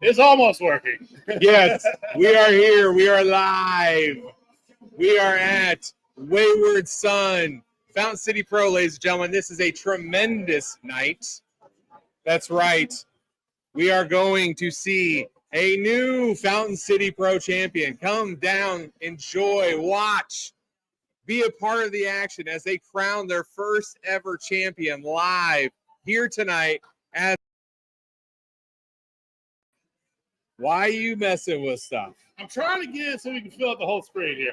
It's almost working. Yes, we are here. We are live. We are at Wayward Sun, Fountain City Pro, ladies and gentlemen. This is a tremendous night. That's right. We are going to see a new Fountain City Pro champion. Come down, enjoy, watch, be a part of the action as they crown their first ever champion live here tonight. Why are you messing with stuff? I'm trying to get it so we can fill out the whole screen here.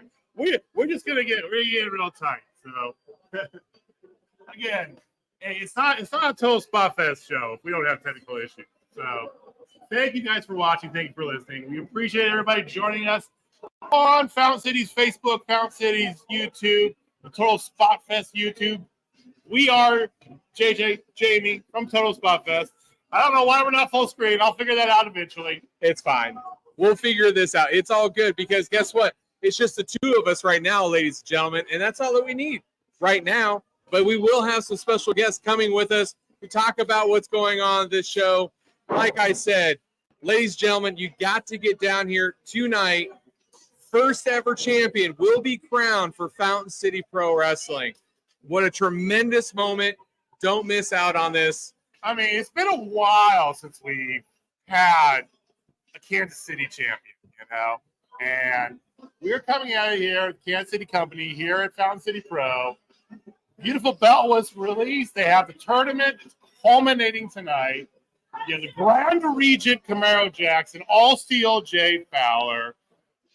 We're just gonna get real tight. So again, hey, it's not a total Spot Fest show if we don't have technical issues. So thank you guys for watching. Thank you for listening. We appreciate everybody joining us on Fountain City's Facebook, Fountain City's YouTube, the Total Spot Fest YouTube. We are JJ, Jamie from Total Spot Fest. I don't know why we're not full screen. I'll figure that out eventually. It's fine. We'll figure this out. It's all good because guess what? It's just the two of us right now, ladies and gentlemen, and that's all that we need right now. But we will have some special guests coming with us to talk about what's going on in this show. Like I said, ladies and gentlemen, you got to get down here tonight. First ever champion will be crowned for Fountain City Pro Wrestling. What a tremendous moment. Don't miss out on this. I mean, it's been a while since we've had a Kansas City champion, and we're coming out of here, Kansas City Company, here at Fountain City Pro. Beautiful belt was released. They have the tournament. It's culminating tonight. You have the Grand Regent Camaro Jackson, All Steel Jay Fowler.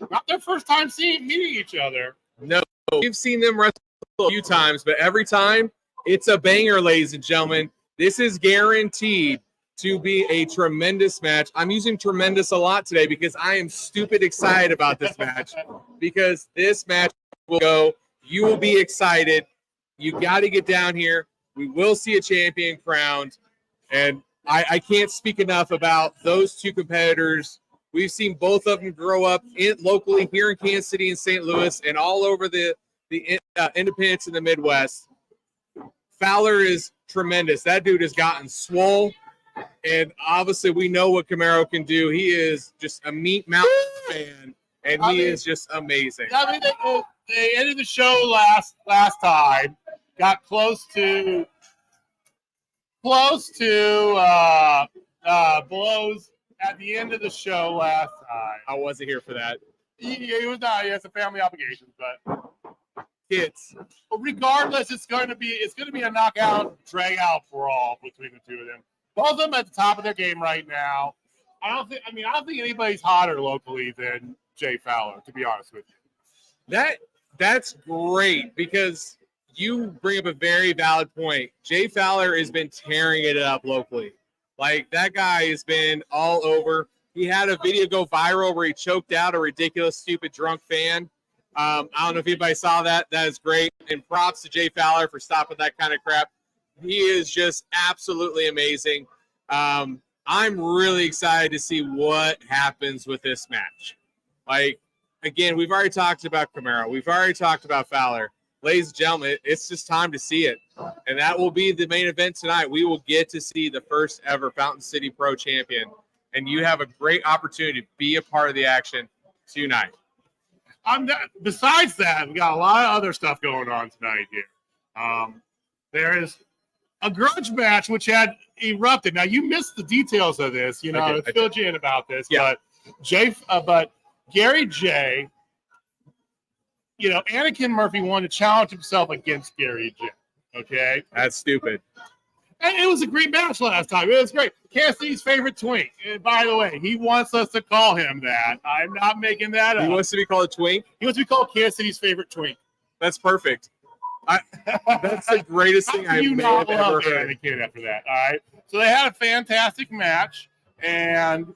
Not their first time meeting each other. No, we've seen them wrestle a few times, but every time it's a banger, ladies and gentlemen. This is guaranteed to be a tremendous match. I'm using tremendous a lot today because I am stupid excited about this match because this match will go. You will be excited. You got to get down here. We will see a champion crowned. And I can't speak enough about those two competitors. We've seen both of them grow up locally here in Kansas City and St. Louis and all over the independents in the Midwest. Fowler is tremendous. That dude has gotten swole, and obviously we know what Camaro can do. He is just a meat mountain fan, and he is just amazing. I mean, they ended the show last time, got close to blows at the end of the show last time. I wasn't here for that. He was not. He has some family obligations, but. Kids. Regardless, it's going to be a knockout, drag-out brawl between the two of them. Both of them at the top of their game right now. I don't think anybody's hotter locally than Jay Fowler, to be honest with you. That's great because you bring up a very valid point. Jay Fowler has been tearing it up locally. Like, that guy has been all over. He had a video go viral where he choked out a ridiculous, stupid, drunk fan. I don't know if anybody saw that. That is great. And props to Jay Fowler for stopping that kind of crap. He is just absolutely amazing. I'm really excited to see what happens with this match. Like, again, we've already talked about Camaro. We've already talked about Fowler. Ladies and gentlemen, it's just time to see it. And that will be the main event tonight. We will get to see the first ever Fountain City Pro champion. And you have a great opportunity to be a part of the action tonight. Besides that, we got a lot of other stuff going on tonight here. There is a grudge match which had erupted. Now, you missed the details of this. I filled you in about this. Yeah. But Gary J, Anakin Murphy wanted to challenge himself against Gary J. Okay? That's stupid. And it was a great match last time. It was great. Cassidy's favorite twink. And by the way, he wants us to call him that. I'm not making that up. He wants to be called a twink? He wants to be called Cassidy's favorite twink. That's perfect. That's the greatest thing I've ever heard. Anakin after that. All right. So they had a fantastic match. And,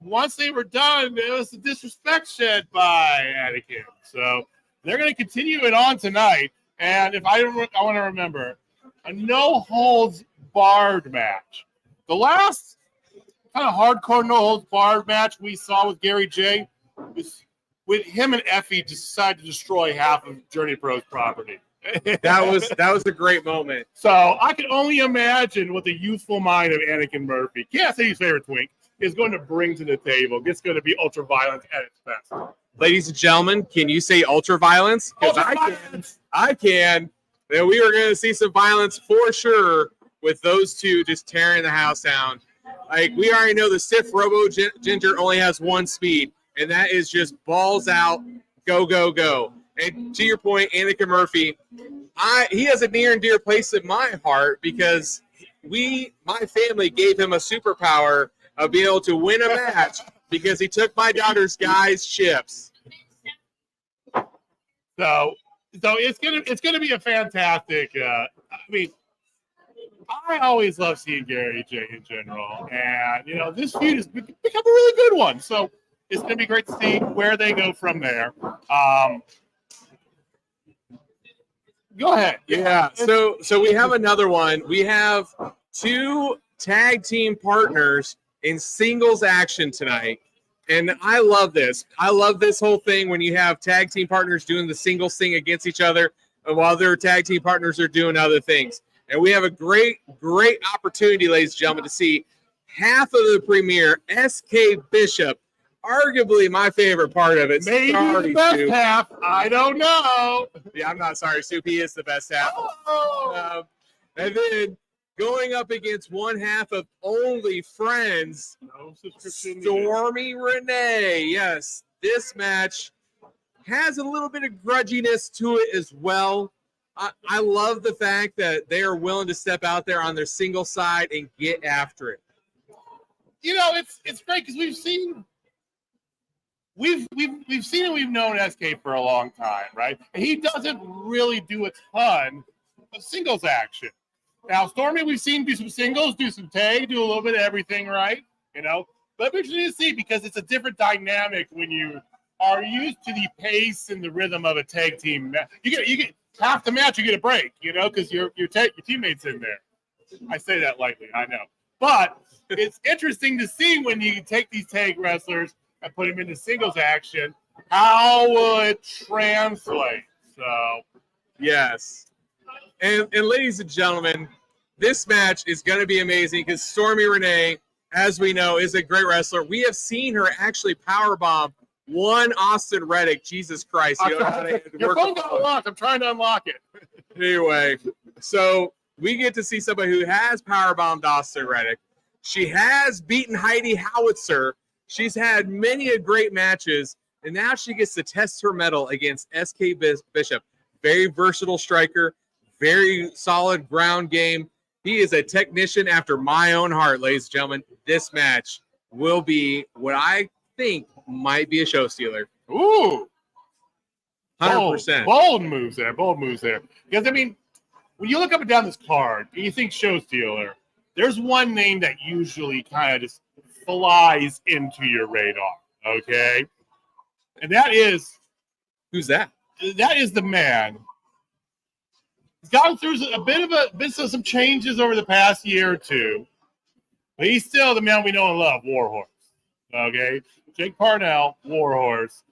once they were done, there was a disrespect shed by Anakin. So they're going to continue it on tonight. And if I want to remember, a no-holds-barred match. The last kind of hardcore no-holds-barred match we saw with Gary J was with him and Effie decided to destroy half of Journey Pro's property. That was a great moment. So I can only imagine what the youthful mind of Anakin Murphy, Kansas City's favorite twink, is going to bring to the table. It's going to be ultra violent at its best. Ladies and gentlemen, can you say ultra violence? Because I can. And we are going to see some violence for sure with those two just tearing the house down. Like, we already know the stiff Robo Ginger only has one speed, and that is just balls out, go, go, go. And to your point, Anakin Murphy, he has a near and dear place in my heart because my family gave him a superpower of being able to win a match because he took my daughter's guy's chips. So it's gonna be a fantastic. I mean, I always love seeing Gary J in general, and this feud has become a really good one. So it's gonna be great to see where they go from there. Go ahead. Yeah. So we have another one. We have two tag team partners in singles action tonight. And I love this. I love this whole thing when you have tag team partners doing the singles thing against each other while their tag team partners are doing other things. And we have a great, great opportunity, ladies and gentlemen, to see half of the premiere, SK Bishop, arguably my favorite part of it. Maybe the best half. I don't know. Yeah, I'm not sorry, Soup. He is the best half. Oh. And then going up against one half of Only Friends, Stormy Renee. Yes, this match has a little bit of grudginess to it as well. I love the fact that they are willing to step out there on their single side and get after it. It's great because we've seen and we've known SK for a long time, right? And he doesn't really do a ton of singles action. Now, Stormy, we've seen do some singles, do some tag, do a little bit of everything, right? But it's interesting to see because it's a different dynamic when you are used to the pace and the rhythm of a tag team. You get half the match, you get a break, because your teammates in there. I say that lightly, I know, but it's interesting to see when you take these tag wrestlers and put them into singles action, how will it translate? So, yes. And ladies and gentlemen, this match is going to be amazing because Stormy Renee, as we know, is a great wrestler. We have seen her actually powerbomb one Austin Reddick. Jesus Christ. Your phone got unlocked. I'm trying to unlock it. Anyway, so we get to see somebody who has powerbombed Austin Reddick. She has beaten Heidi Howitzer. She's had many a great matches, and now she gets to test her mettle against SK Bishop. Very versatile striker, very solid ground game. He is a technician after my own heart, ladies and gentlemen. This match will be what I think might be a show stealer. Ooh. 100%. Bold moves there. Because, when you look up and down this card and you think show stealer, there's one name that usually kind of just flies into your radar, okay? And that is... Who's that? That is the man. He's gone through a bit of some changes over the past year or two, but he's still the man we know and love, Warhorse. Okay? Jake Parnell, Warhorse,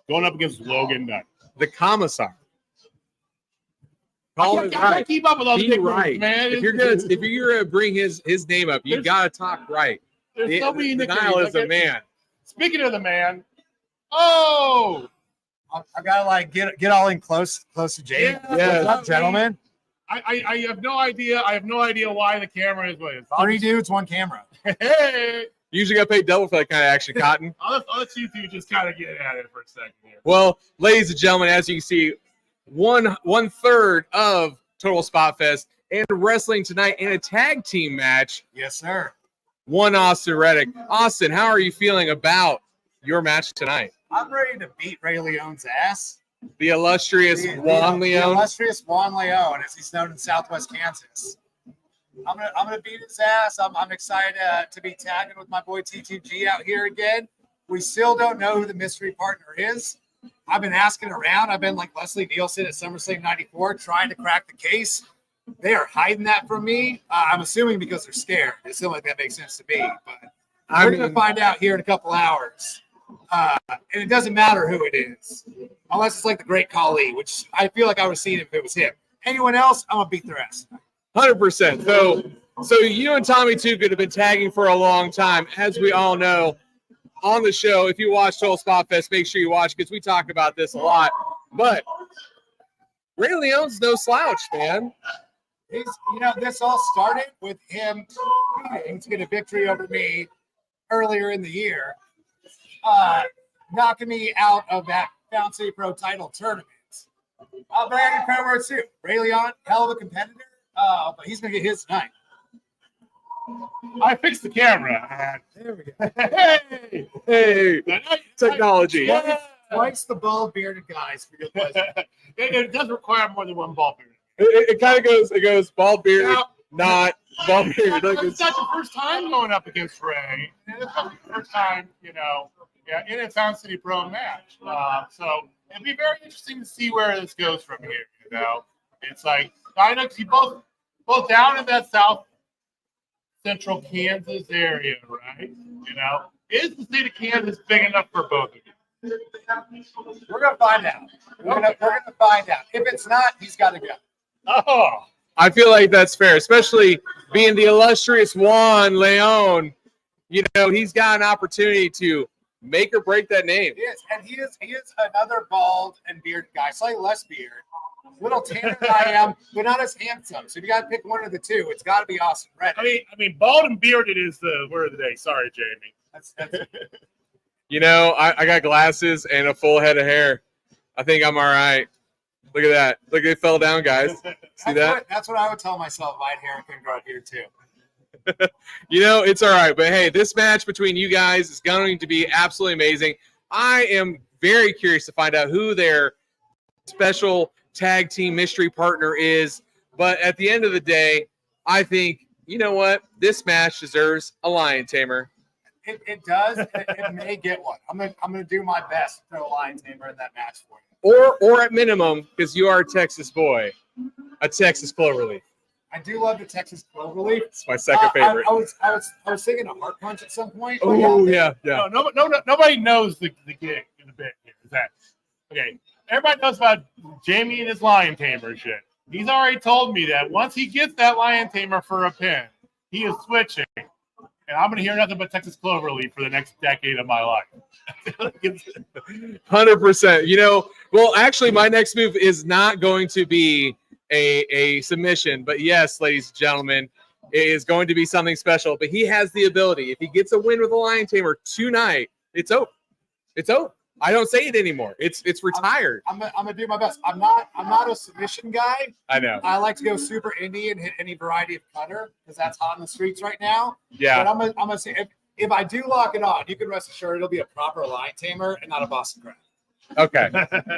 going up against Logan Knight. The Commissar. I can't keep up with all the right, man. If you're gonna bring his name up, you gotta talk right. There's so many nicknames. Niall is a man. Speaking of the man, I gotta get all in close to Jay. Yeah. What's up, gentlemen? I have no idea. I have no idea why the camera is what it is. 3 dudes, 1 camera. Hey. You usually got paid double for that kind of action, Cotton. I'll let you two just kind of get at it for a second here. Well, ladies and gentlemen, as you can see, one third of Total Spot Fest and wrestling tonight in a tag team match. Yes, sir. One Austin Reddick. Austin, how are you feeling about your match tonight? I'm ready to beat Ray Leone's ass. The illustrious Juan Leone. The illustrious Juan Leone, as he's known in Southwest Kansas. I'm gonna beat his ass. I'm excited to be tagging with my boy T2G out here again. We still don't know who the mystery partner is. I've been asking around. I've been like Leslie Nielsen at SummerSlam 94 trying to crack the case. They are hiding that from me. I'm assuming because they're scared. It seems like that makes sense to me. But we're going to find out here in a couple hours. And it doesn't matter who it is. Unless it's like the Great Khali, which I feel like I would have seen if it was him. Anyone else, I'm gonna beat their ass. 100%. So you and Tommy too could have been tagging for a long time, as we all know. On the show, if you watch Total Spot Fest, make sure you watch because we talk about this a lot. But Ray Leon's no slouch, man. This all started with him competing to get a victory over me earlier in the year, knocking me out of that Fountain City Pro title tournament. But I give credit where it's due. Ray Leon, hell of a competitor, but he's gonna get his tonight. I fixed the camera. There we go. Hey, technology. Twice the bald bearded guys for your pleasure. It does require more than one ball period. It kind of goes bald beard, not bald beard. Like It's not the first time going up against Ray. It's not the first time, in a Fountain City Pro match. So it'd be very interesting to see where this goes from here. It's like I know you both down in that South Central Kansas area, right? Is the state of Kansas big enough for both of you? We're gonna find out. We're gonna find out. If it's not, he's got to go. Oh, I feel like that's fair, especially being the illustrious Juan Leon. He's got an opportunity to make or break that name. He is, and he is another bald and bearded guy, slightly less beard, little tanner than I am, but not as handsome. So if you got to pick one of the two, it's got to be Austin Reddick. I mean, bald and bearded is the word of the day. Sorry, Jamie. That's I got glasses and a full head of hair. I think I'm all right. Look at that. Look, they fell down, guys. See that? That's what I would tell myself if I had hair and couldn't grow out here, too. It's all right. But, hey, this match between you guys is going to be absolutely amazing. I am very curious to find out who their special tag team mystery partner is. But at the end of the day, I think, you know what? This match deserves a lion tamer. It does. It may get one. I'm gonna do my best to throw a lion tamer in that match for you. Or at minimum, because you are a Texas boy, a Texas Cloverleaf. I do love the Texas Cloverleaf. It's my second favorite. I was thinking a heart punch at some point. Oh yeah. No, nobody knows the gig in the bit here. Is that okay? Everybody knows about Jamie and his lion tamer shit. He's already told me that once he gets that lion tamer for a pin, he is switching. And I'm going to hear nothing but Texas Cloverleaf for the next decade of my life. 100%. Well, actually, my next move is not going to be a submission. But yes, ladies and gentlemen, it is going to be something special. But he has the ability. If he gets a win with a lion tamer tonight, it's over. It's over. I don't say it anymore. It's retired. I'm gonna do my best. I'm not a submission guy. I know. I like to go super indie and hit any variety of cutter because that's hot in the streets right now. Yeah. But I'm gonna say if I do lock it on, you can rest assured it'll be a proper lion tamer and not a Boston Crab. Okay.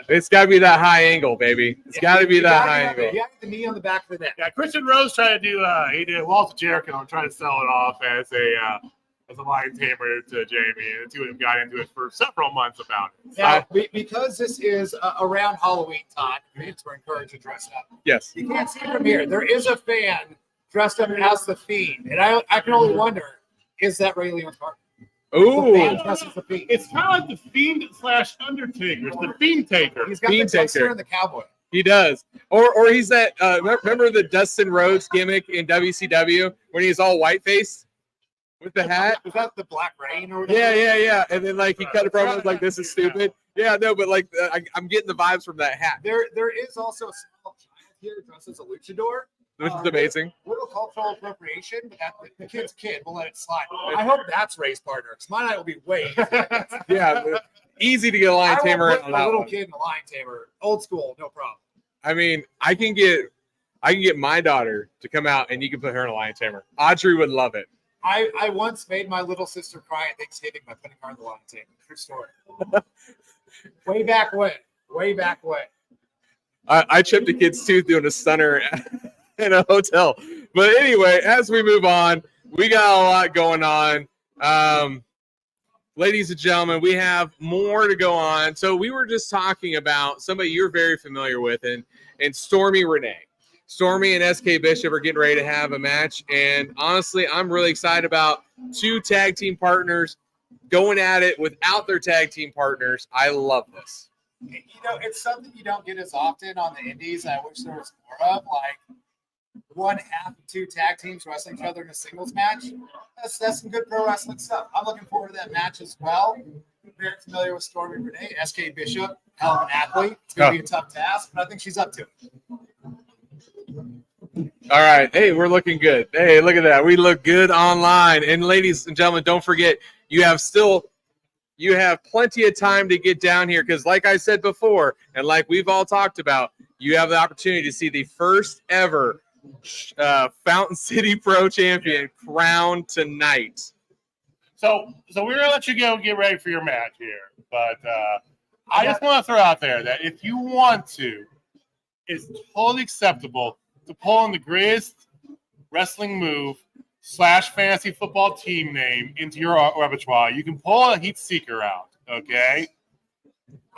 It's got to be that high angle, baby. It's got to be that high angle. You got the knee on the back of the neck. Yeah, Christian Rose tried to do he did Walls of Jericho and tried to sell it off as a lion tamer to Jamie, and the two of them got into it for several months about it. Now, because this is around Halloween time, fans were encouraged to dress up. Yes. You can't see from here. There is a fan dressed up as the Fiend, and I can only wonder, is that Ray Leon's partner? Ooh. The fan dressed as the Fiend. It's kind of like the Fiend / Undertaker. It's the Fiend Taker. He's got Fiend the Dexter Taker. and the Cowboy. He does. Or he's that, remember the Dustin Rhodes gimmick in WCW when he's all white-faced? With the hat? Was that the Black Rain or whatever? Yeah. And then, he cut a promo like, this is stupid. Yeah, no, but, I'm getting the vibes from that hat. There is also a small child here dressed as a luchador. Which is amazing. Little cultural appropriation, but the kid's a kid. We'll let it slide. I hope that's Ray's partner, because my night will be way easier. Yeah, easy to get a lion tamer put on a that little one. kid in a lion tamer. Old school, no problem. I mean, I can get my daughter to come out and you can put her in a lion tamer. Audrey would love it. I once made my little sister cry at Thanksgiving by putting her in the lion tamer. True story. Way back when. I chipped a kid's tooth doing a stunner in a hotel. But anyway, as we move on, we got a lot going on. Ladies and gentlemen, we have more to go on. So we were just talking about somebody you're very familiar with, and Stormy Renee. Stormy and SK Bishop are getting ready to have a match. And honestly, I'm really excited about two tag team partners going at it without their tag team partners. I love this. It's something you don't get as often on the indies. I wish there was more of, like one half of two tag teams wrestling each other in a singles match. That's some good pro wrestling stuff. I'm looking forward to that match as well. Very familiar with Stormy Renee, SK Bishop, hell of an athlete. It's going to be a tough task, but I think she's up to it. All right. Hey, we're looking good. Hey, look at that. We look good online. And ladies and gentlemen, don't forget, you have plenty of time to get down here because like I said before, and like we've all talked about, you have the opportunity to see the first ever Fountain City Pro Champion crowned tonight. So we're gonna let you go get ready for your match here, but I just want to throw out there that if you want to, it's totally acceptable to pull in the greatest wrestling move / fantasy football team name into your repertoire. You can pull a Heat Seeker out, okay?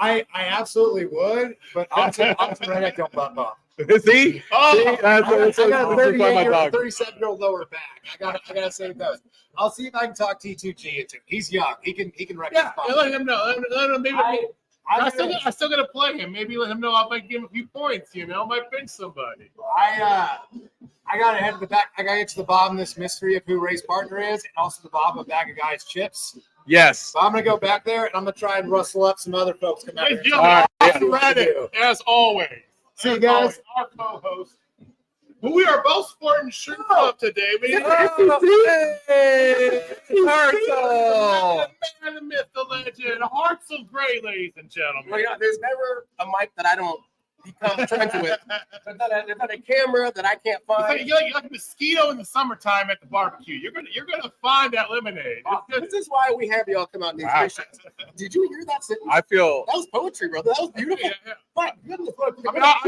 I absolutely would, but I'm redneck don't buck off. See? Oh, I got a that's my 37-year-old lower back. I gotta save those. I'll see if I can talk T2G into him. He's young. He can wreck his spot. let him know. Let him maybe. I still gotta play him. Maybe let him know I might give him a few points. Might bench somebody. I gotta head to the back. I gotta get to the bottom of this mystery of who Ray's partner is, and also the bottom of a bag of guys' chips. Yes. So I'm gonna go back there, and I'm gonna try and rustle up some other folks. Come out Ladies here. and All gentlemen, Reddit, as always. See you guys. Our co-host, who we are both sporting shirts up today. Hey, Marco. The man, the myth, the legend, Hearts of Gray, ladies and gentlemen. Well, there's never a mic that I don't become friends with. There's not a camera that I can't find. You're like a mosquito in the summertime at the barbecue. You're gonna find that lemonade. This is why we have y'all come out in these Wow. missions. Did you hear that sentence? I feel That was poetry, brother. That was beautiful. Yeah. My goodness, what a- I mean, I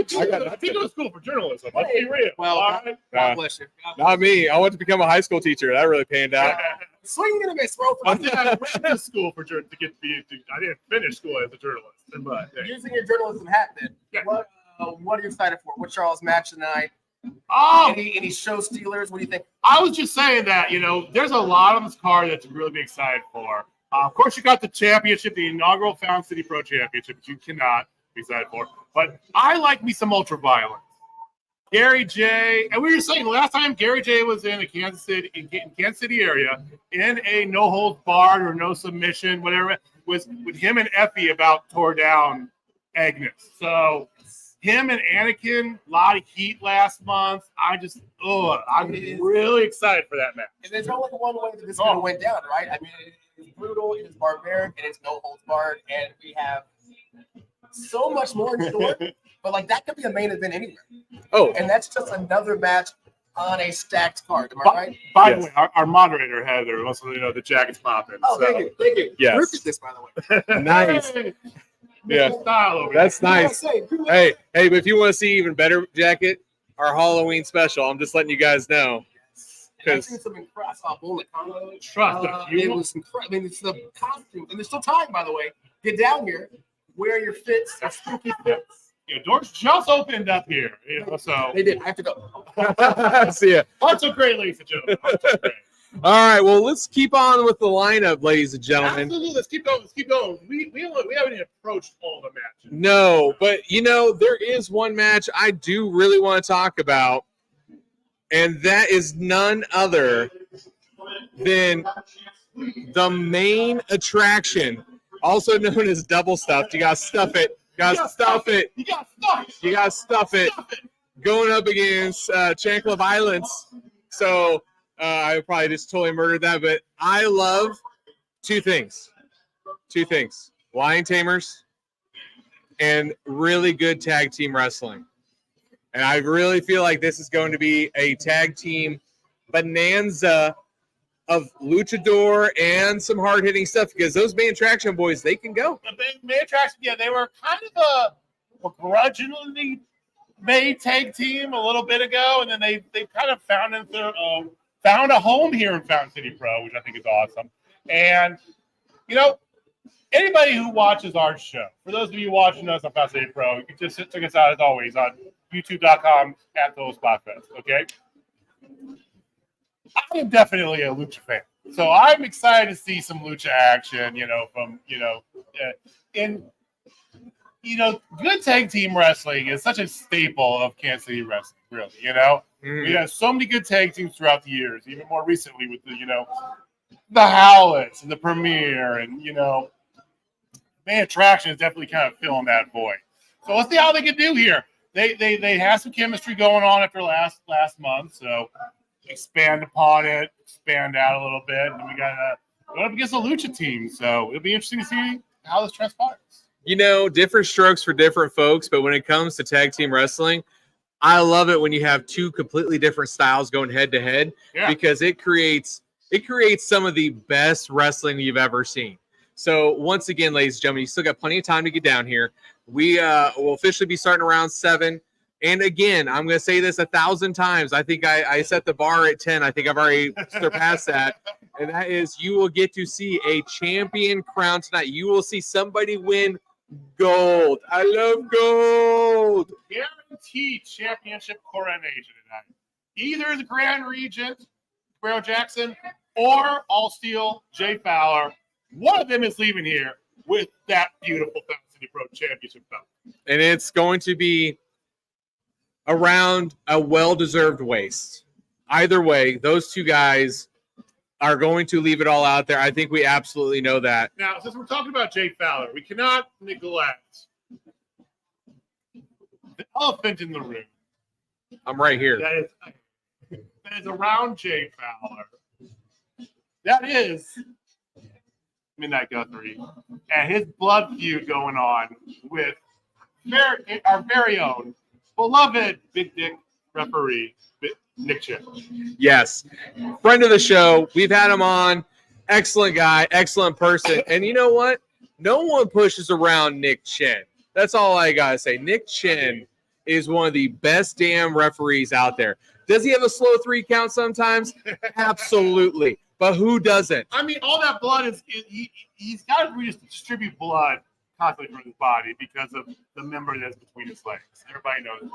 think it was school for journalism. Let's be real. Well, all right? God bless you. God bless not me. I want to become a high school teacher. That really panned out. you. Swing and a miss, bro. I think I went to school for to get to be. I didn't finish school as a journalist, but hey. Using your journalism hat, then. Yeah. What are you excited for? What's Charles' match tonight? Oh, Any show stealers? What do you think? I was just saying that there's a lot on this card that to really be excited for. Of course, you got the championship, the inaugural Fountain City Pro Championship, which you cannot be excited for. But I like me some ultra violence. Gary J. And we were saying last time Gary J. was in Kansas City area in a no holds barred or no submission, whatever, was with him and Effie about tore down Agnes. So him and Anakin, a lot of heat last month. I'm really excited for that match. And there's only one way that this could have went down, right? I mean, it's brutal, it's barbaric, and it's no holds barred, and we have so much more in store. But like that could be a main event anywhere. Oh, And that's just another match on a stacked card. Am I right? By the Yes. way, our moderator Heather wants to know the jacket's popping. Oh, so. thank you. Thank you. Yes. Look at this, by the way. nice. Hey, Yeah. Mr. Style over That's there. nice. Hey, but if you want to see even better jacket, our Halloween special, I'm just letting you guys know. And I've seen some incredible bullet combos. Trust us. It was incredible. I mean, it's the costume, and there's still time, by the way. Get down here, wear your fits, your spooky fits. Doors just opened up here, so They did. I have to go. See ya. Hearts of Gray, ladies and gentlemen. Hearts of Gray. All right, well, let's keep on with the lineup, ladies and gentlemen. Absolutely. Let's keep going. Let's keep going. We haven't even approached all the matches. No, but there is one match I do really want to talk about, and that is none other than the main attraction, also known as double stuffed. You got to stuff it. You got to stuff it. You got stuff. You got to stuff it. Going up against Chancellor Violence. So I probably just totally murdered that, but I love two things. Lion Tamers and really good tag team wrestling. And I really feel like this is going to be a tag team bonanza of luchador and some hard-hitting stuff because those main attraction boys, they can go. The main attraction, they were kind of a begrudgingly made tag team a little bit ago, and then they kind of found a home here in Fountain City Pro, which I think is awesome. And anybody who watches our show, for those of you watching us on Fountain City Pro, you can just check us out as always on youtube.com/TotalSpotFest. Okay. I am definitely a lucha fan, so I'm excited to see some lucha action. good tag team wrestling is such a staple of Kansas City wrestling, really, We have so many good tag teams throughout the years, even more recently with the Howlets and the Premier and, Main Attraction is definitely kind of filling that void. So let's see how they can do here. They have some chemistry going on after last month, so expand upon it, expand out a little bit, and we got going up against a Lucha team, so it'll be interesting to see how this transpires. Different strokes for different folks, but when it comes to tag team wrestling, I love it when you have two completely different styles going head to head because it creates some of the best wrestling you've ever seen. So once again, ladies and gentlemen, you still got plenty of time to get down here. We will officially be starting around 7. And again, I'm going to say this 1,000 times. I think I set the bar at 10. I think I've already surpassed that. And that is you will get to see a champion crown tonight. You will see somebody win gold. I love gold. Guaranteed championship coronation tonight. Either the Grand Regent, Guerrero Jackson, or All Steel, Jay Fowler. One of them is leaving here with that beautiful Fountain City Pro Championship belt. And it's going to be around a well-deserved waste. Either way, those two guys are going to leave it all out there. I think we absolutely know that. Now, since we're talking about Jay Fowler, we cannot neglect the elephant in the room. I'm right here. That is around Jay Fowler. That is Midnight Guthrie and his blood feud going on with our very own beloved Big Dick referee, Nick Chin. Yes. Friend of the show. We've had him on. Excellent guy. Excellent person. And you know what? No one pushes around Nick Chin. That's all I got to say. Nick Chin is one of the best damn referees out there. Does he have a slow 3 count sometimes? Absolutely. But who doesn't? I mean, all that blood he's got to distribute blood constantly from his body because of the member that's between his legs. Everybody knows this.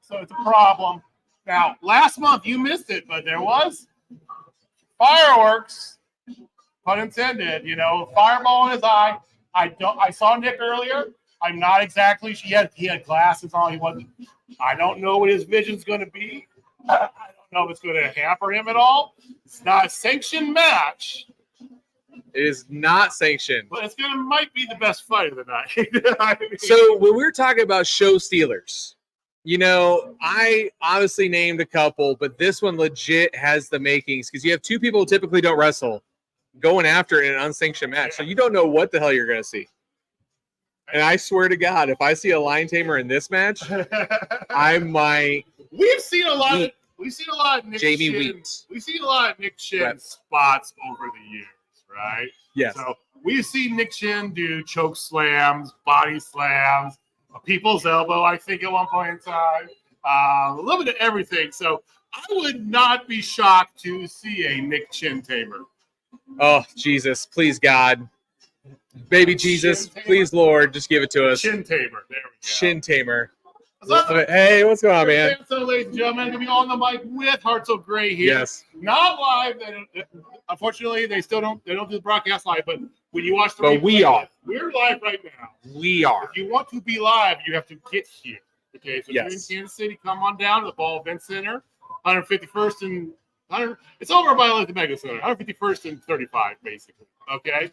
So it's a problem. Now, last month you missed it, but there was fireworks, pun intended, fireball in his eye. I saw Nick earlier. I'm not exactly he had glasses on. I don't know what his vision's going to be. I don't know if it's going to hamper him at all. It's not a sanctioned match. It is not sanctioned. But might be the best fight of the night. So when we were talking about show stealers, I obviously named a couple, but this one legit has the makings because you have 2 people who typically don't wrestle going after it in an unsanctioned match. So you don't know what the hell you're going to see. And I swear to God, if I see a lion tamer in this match, I might. We've seen a lot of Nick Jamie Chin. Wheat. We've seen a lot of Nick Chin spots over the years, right? Yes. So we've seen Nick Chin do choke slams, body slams, a people's elbow, I think, at one point in time. A little bit of everything. So I would not be shocked to see a Nick Chin tamer. Oh, Jesus. Please, God. Baby Jesus, please, Lord, just give it to us. Chin tamer. There we go. Chin tamer. Hey, what's going on, man? So, ladies and gentlemen, going to be on the mic with Hartzell Gray here. Yes. Not live. Unfortunately, they don't do the broadcast live, but when you watch the replay, we are. We're live right now. We are. If you want to be live, you have to get here. Okay, so if you're in Kansas City, come on down to the Ball Event Center, 151st and 100. It's over by the Mega Center, 151st and 35, basically. Okay.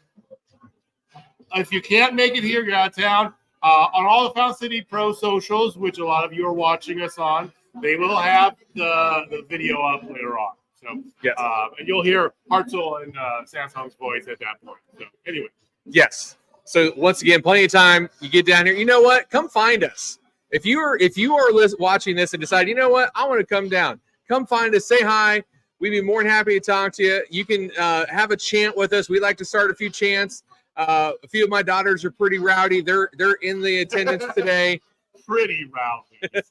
If you can't make it here, you're out of town. On all the Fountain City Pro socials, which a lot of you are watching us on, they will have the video up later on. So, yes. And you'll hear Hartzell and Samsung's voice at that point. So, anyway. Yes. So once again, plenty of time. You get down here. You know what? Come find us. If you are watching this and decide, you know what, I want to come down. Come find us. Say hi. We'd be more than happy to talk to you. You can have a chant with us. We like to start a few chants. A few of my daughters are pretty rowdy. They're in the attendance today. Pretty rowdy.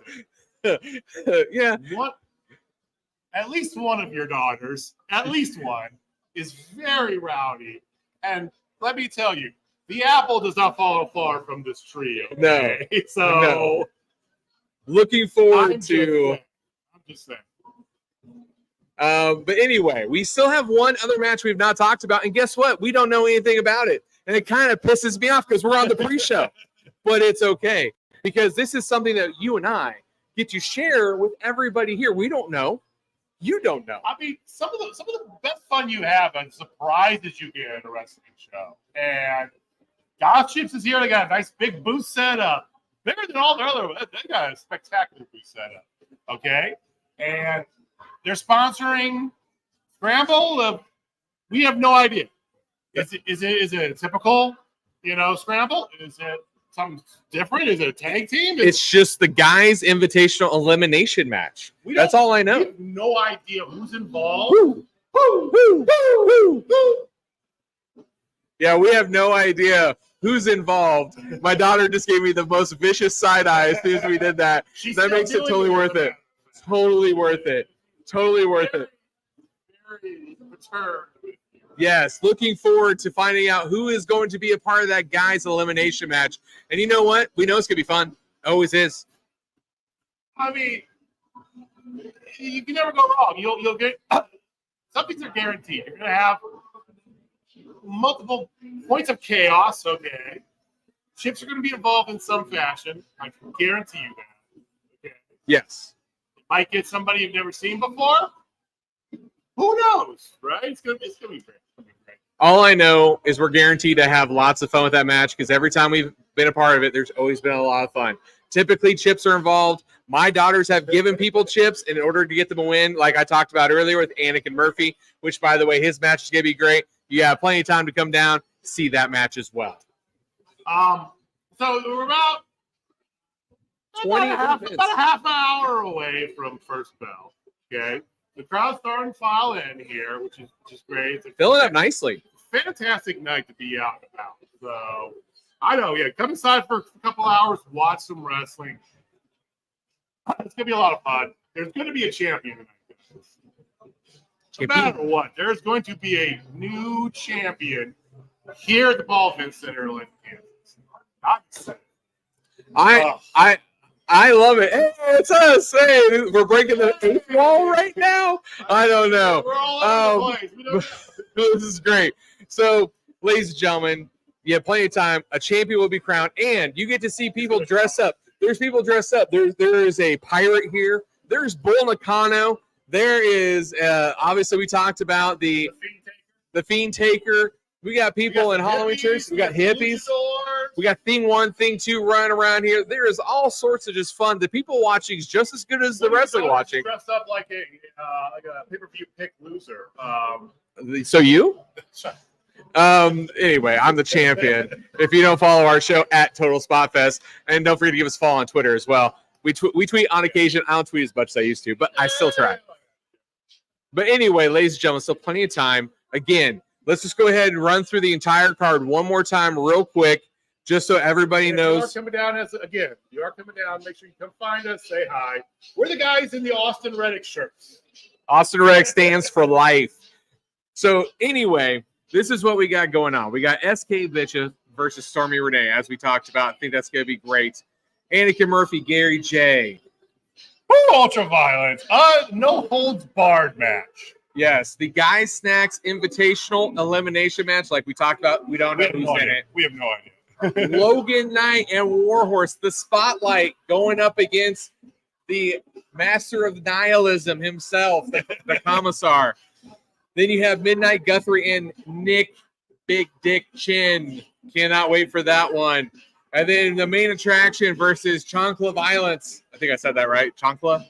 Yeah. At least one of your daughters, at least one, is very rowdy. And let me tell you, the apple does not fall far from this tree. Okay? No. So no. Looking forward to. I'm just saying. But anyway, we still have one other match we've not talked about, and guess what? We don't know anything about it, and it kind of pisses me off because we're on the pre-show. but it's okay because this is something that you and I get to share with everybody here. We don't know. You don't know. I mean, some of the best fun you have and surprises you get at a wrestling show. And Goth Chips is here. They got a nice big booth set up, bigger than all the other. They got a spectacular booth set up. Okay, and they're sponsoring Scramble. We have no idea. Is it a typical, Scramble? Is it something different? Is it a tag team? It's just the guys' invitational elimination match. That's all I know. We have no idea who's involved. Woo, woo, woo, woo, woo. Yeah, we have no idea who's involved. My daughter just gave me the most vicious side eye as soon as we did that. That makes it totally worth it. Totally worth it. Totally worth it. Very perturbed. Yes, looking forward to finding out who is going to be a part of that guys' elimination match. And you know what? We know it's going to be fun. Always is. I mean, you can never go wrong. You'll get some things are guaranteed. You're going to have multiple points of chaos. Okay, Chips are going to be involved in some fashion. I can guarantee you that. Okay. Yes. You might get somebody you've never seen before. Who knows, right? It's gonna be great. All I know is we're guaranteed to have lots of fun with that match because every time we've been a part of it, there's always been a lot of fun. Typically, chips are involved. My daughters have given people chips in order to get them a win, like I talked about earlier with Anakin Murphy, which, by the way, his match is going to be great. You have plenty of time to come down, see that match as well. So we're about 20 about a half hour away from first bell. Okay. The crowd's starting to file in here, which is great. It's filling up nicely. Fantastic night to be out and about. So I know, come inside for a couple hours, watch some wrestling. It's gonna be a lot of fun. There's gonna be a champion tonight. No matter what, there's going to be a new champion here at the Ball Event Center in Kansas. Not excited. I love it. Hey, it's us. Hey, we're breaking the eighth wall right now. I don't know. We're all over the place. We don't This is great. So, ladies and gentlemen, you have plenty of time. A champion will be crowned, and you get to see people dress up. There's people dressed up. There is a pirate here. There's Bull Nakano. There is obviously we talked about the Fiend Taker. We got people in Halloween shirts. We got hippies. We got Thing 1, Thing 2 running around here. There is all sorts of just fun. The people watching is just as good as the wrestling watching. Dressed up like a pay-per-view pick loser. So you? Anyway, I'm the champion. If you don't follow our show at Total Spot Fest, and don't forget to give us a follow on Twitter as well. We tweet on occasion. I don't tweet as much as I used to, but I still try. But anyway, ladies and gentlemen, still plenty of time. Again, let's just go ahead and run through the entire card one more time real quick, just so everybody knows. You are coming down. Make sure you come find us. Say hi. We're the guys in the Austin Reddick shirts. Austin Reddick stands for life. So anyway, this is what we got going on. We got SK Bishop versus Stormy Renee, as we talked about. I think that's going to be great. Anakin Murphy, Gary J. Ultraviolence. No holds barred match. Yes, the Guys Snacks Invitational Elimination Match, like we talked about. We don't know who's in it. We have no idea. Logan Knight and Warhorse, the spotlight going up against the master of nihilism himself, the Commissar. Then you have Midnight Guthrie and Nick Big Dick Chin. Cannot wait for that one. And then the main attraction versus Chancla Violence. I think I said that right. Chancla?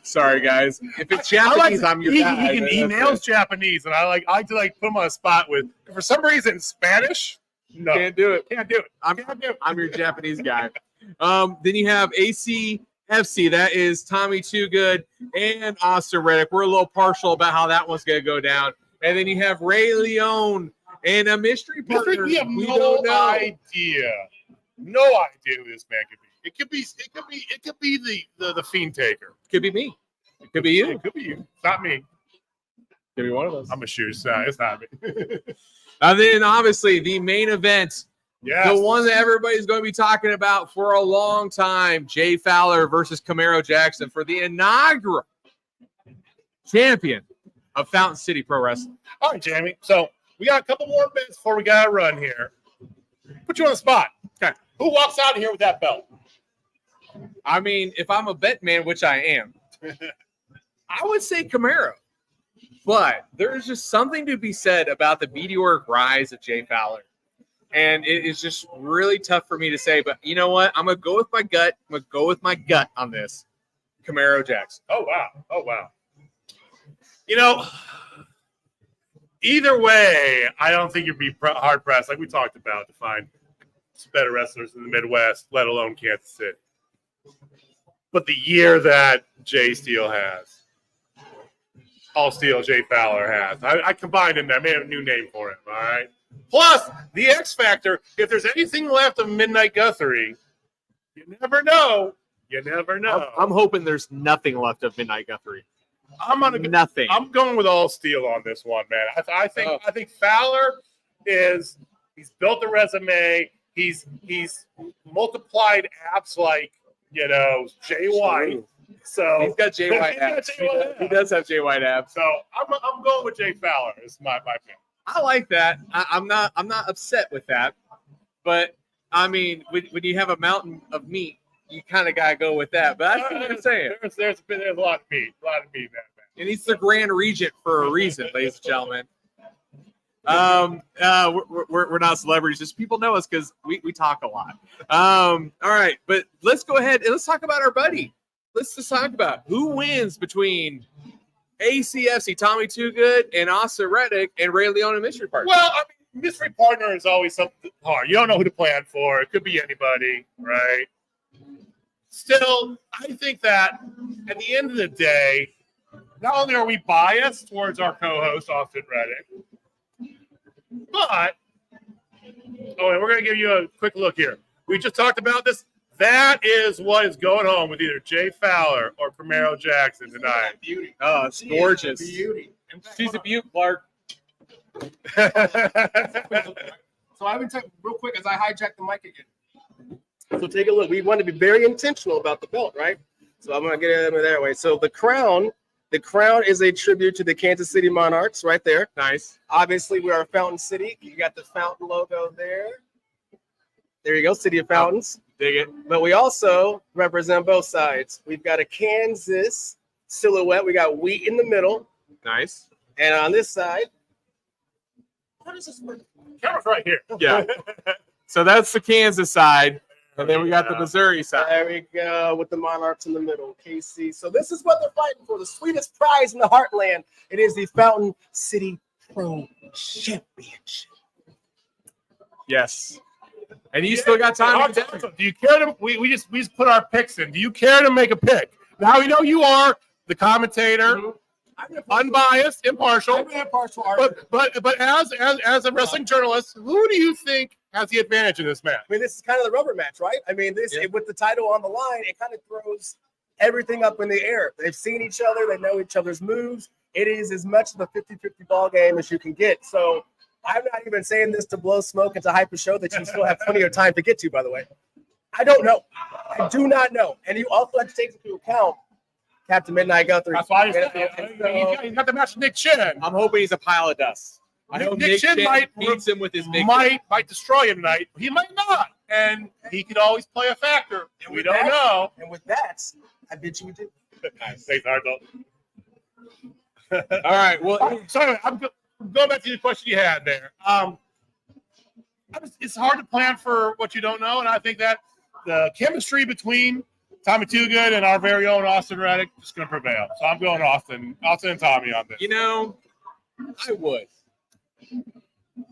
Sorry, guys. If it's Japanese, I'm your guy. He nails Japanese, and I like to put him on a spot with. For some reason, Spanish. No, can't do it. Can't do it. I'm your Japanese guy. Then you have ACFC. That is Tommy Too Good and Austin Reddick. We're a little partial about how that one's going to go down. And then you have Ray Leone and a mystery partner. We have no idea. No idea who this man could be. It could be the Fiend Taker. Could be me. It could be you. It could be you. It's not me. Could be one of us. I'm a shoe. It's not me. And then obviously the main event. Yes. The one that everybody's going to be talking about for a long time. Jay Fowler versus Camaro Jackson for the inaugural champion of Fountain City Pro Wrestling. All right, Jamie. So we got a couple more minutes before we got to run here. Put you on the spot. Who walks out here with that belt? I mean, if I'm a bet man, which I am, I would say Camaro. But there's just something to be said about the meteoric rise of Jay Fowler. And it is just really tough for me to say. But you know what? I'm going to go with my gut. I'm going to go with my gut on this. Camaro Jackson. Oh, wow. Oh, wow. You know, either way, I don't think you'd be hard-pressed, like we talked about, to find better wrestlers in the Midwest, let alone Kansas City. But the year that Jay Steele has, All Steel Jay Fowler has, I combined him. I made a new name for him, all right? Plus, the X Factor, if there's anything left of Midnight Guthrie, you never know. You never know. I'm hoping there's nothing left of Midnight Guthrie. Nothing. I'm going with All Steel on this one, man. I think Fowler he's built a resume. He's multiplied apps like, Jay White. So he's got Jay White abs. He does have Jay White abs. So I'm going with Jay Fowler. It's my pick. I like that. I'm not upset with that. But I mean, when you have a mountain of meat, you kind of gotta go with that. But I see what you're saying. There's a lot of meat. A lot of meat, man. And he's the Grand Regent for a reason, ladies and gentlemen. We're not celebrities, just people know us because we talk a lot. All right, but let's go ahead and let's talk about our buddy. Let's just talk about who wins between ACFC, Tommy Too Good, and Austin Reddick, and Ray Leone and Mystery Partner. Well, I mean, Mystery Partner is always something hard. You don't know who to plan for. It could be anybody, right? Still, I think that at the end of the day, not only are we biased towards our co-host, Austin Reddick, but, and we're going to give you a quick look here. We just talked about this. That is what is going on with either Jay Fowler or Camaro Jackson tonight. Beauty. Oh, it's gorgeous. Beauty. She's a beaut, Clark. So I would take real quick as I hijack the mic again. So take a look. We want to be very intentional about the belt, right? So I'm going to get it that way. So the crown is a tribute to the Kansas City Monarchs right there. Nice. Obviously, we are Fountain City. You got the fountain logo there. There you go, City of Fountains. Dig it. But we also represent both sides. We've got a Kansas silhouette. We got wheat in the middle. Nice. And on this side, how does this work? Camera's right here. Yeah. So that's the Kansas side. And then we got the Missouri side. There we go, with the Monarchs in the middle, KC. So this is what they're fighting for, the sweetest prize in the heartland. It is the Fountain City Pro Championship. Yes. And you still got time to get Do you care to? We just put our picks in. Do you care to make a pick? Now we know you are the commentator, unbiased, impartial. I'm an impartial arbiter. But as a wrestling journalist, who do you think has the advantage in this match? I mean, this is kind of the rubber match, right? I mean, with the title on the line, it kind of throws everything up in the air. They've seen each other. They know each other's moves. It is as much of a 50-50 ball game as you can get. So I'm not even saying this to blow smoke and to hype a show that you still have plenty of time to get to, by the way. I don't know. I do not know. And you also have to take into account Captain Midnight Guthrie. That's why he's got the match with Nick Chin. I'm hoping he's a pile of dust. I hope Nick Chin beats him with his big might destroy him tonight. He might not. And he could always play a factor. We don't know. And with that, I bet you we do. Nice. Thanks, Hardle. All right. Well, sorry, I'm going back to the question you had there. It's hard to plan for what you don't know, and I think that the chemistry between Tommy Too Good and our very own Austin Reddick is going to prevail. So I'm going Austin and Tommy on this. You know, I would.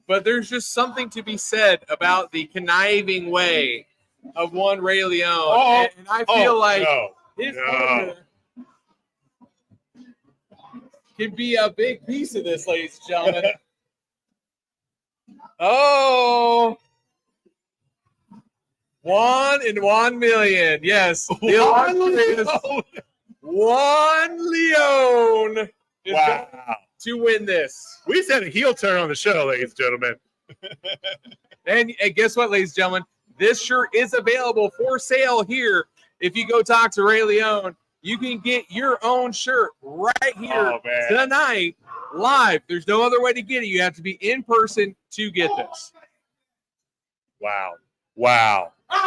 But there's just something to be said about the conniving way of one Ray Leone. And I feel like his partner can be a big piece of this, ladies and gentlemen. Oh, 1 in 1 million. Yes. One Leone is wow. to win this. We just had a heel turn on the show, ladies and gentlemen. And guess what, ladies and gentlemen? This shirt is available for sale here. If you go talk to Ray Leone, you can get your own shirt right here tonight, live. There's no other way to get it. You have to be in person to get this. Wow.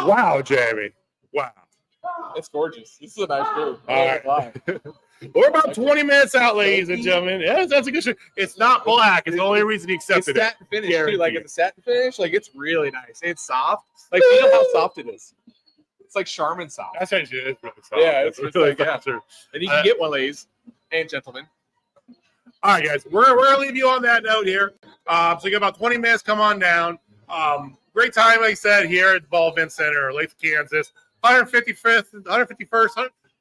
Wow, Jamie. Wow. It's gorgeous. This is a nice shoe. All right. We're about 20 minutes out, ladies and gentlemen. Yes, that's a good show. It's not black. It's the only reason he It's accepted it. satin finish too. Guaranteed. Like it's a satin finish. Like it's really nice. It's soft. Like feel how soft it is. It's like Charmin soft. That's actually it's really soft. Yeah, it's really like, yeah. soft. And you can get one, ladies and gentlemen. All right, guys, we're gonna leave you on that note here. So you got about 20 minutes. Come on down. Great time, like I said, here at the Ball Event Center, Olathe, Kansas. 151st,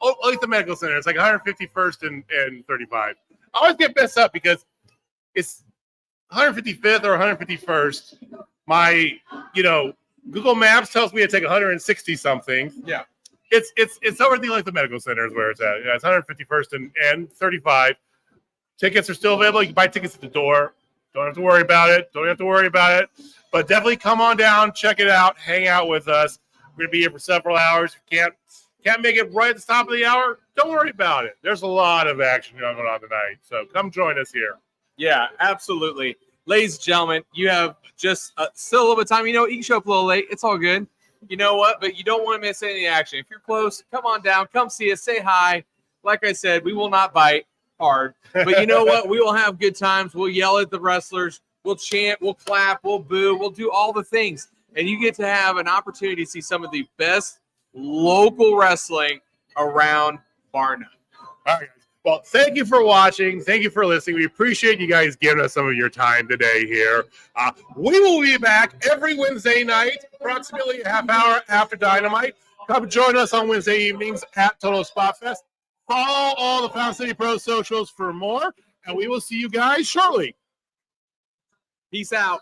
Olathe Medical Center. It's like 151st and 35. I always get messed up because it's 155th or 151st. My, Google Maps tells me it take 160 something. Yeah. It's over at the Olathe Medical Center is where it's at. Yeah, it's 151st and 35. Tickets are still available. You can buy tickets at the door. Don't have to worry about it. But definitely come on down, check it out, hang out with us. We're gonna be here for several hours. If you can't make it right at the top of the hour, don't worry about it. There's a lot of action going on tonight. So come join us here. Yeah, absolutely. Ladies and gentlemen, you have just still a little bit of time. You can show up a little late. It's all good. You know what? But you don't want to miss any action. If you're close, come on down. Come see us. Say hi. Like I said, we will not bite hard. But you know what? We will have good times. We'll yell at the wrestlers. We'll chant. We'll clap. We'll boo. We'll do all the things. And you get to have an opportunity to see some of the best local wrestling around bar none. All right, guys. Well, thank you for watching. Thank you for listening. We appreciate you guys giving us some of your time today here. We will be back every Wednesday night, approximately a half hour after Dynamite. Come join us on Wednesday evenings at Total Spot Fest. Follow all the Found City Pro socials for more, and we will see you guys shortly. Peace out.